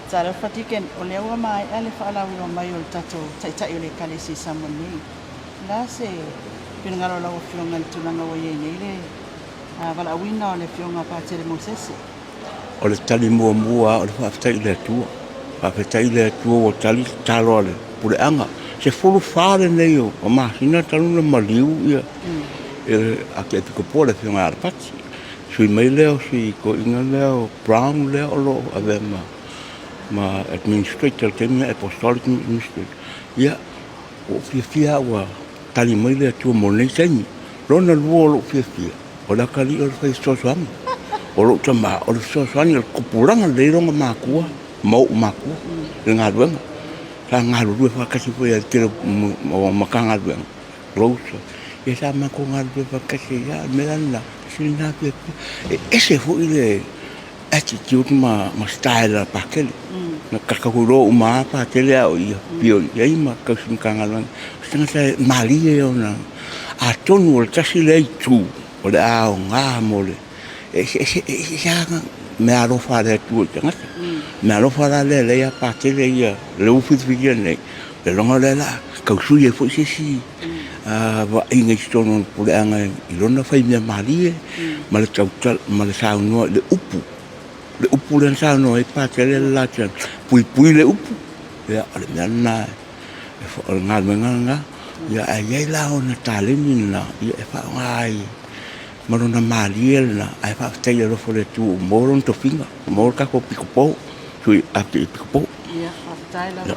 Tsara fatiken o le ua mai ale whaalawi o mai o tato tai o le kalesi samoni. La se pinangalo la o fionga le tunanga o ye neile. Wala awina o le fionga pātere Mosese. O le tali mua o le whaafitai le atua. Whaafitai le atua o tali talo ale. Pure anga. Se fulu whaare nei o mahina taluna maliu ia. A ke piko po le fionga arapati. Sui mai leo, sui ko inga leo, Brown leo lo ave ma administrator kemia apostolic administrator. Ia o fia wa tali mai le atua mo nei sengi. Rona luo lo fia. O la kali o le fai sosoami. O lo tama o le sosoani o kupuranga le ronga makua. Mau makua. Le ngā ruenga. Ka ngā rue whakasi po ia tira o makanga ruenga. Rosa. Ia sa mako ngā rue whakasi ia melana. Sili nā pia. Ese fu ile attitude ma style pakele. Na kakahuro uma pakele au ia. Pio ia ima kausimkanga ruenga. Sanga sa mali e ona. A tonu o le tasi le itu. O le ao ngā mole. Ese me arofa le tu tangata. Me arofa le ia pakele ia. Le ufifikia nei. Le longa le la. Kausui e fo sisi. Wa inga istono pule anga ilona fai mea mali e. Ma le tautal, ma le saunoa le upu. Le upu le saunoa e pakele le latian. Pui le upu. Ia ale mea nai. E fo ngā ngā. Ia ai la ona taleni na. Ia e fa ngai. Marona maliel na ai fa tele ro fo le tu moron to finga mor ka ko piko po sui ati piko po ia fa tele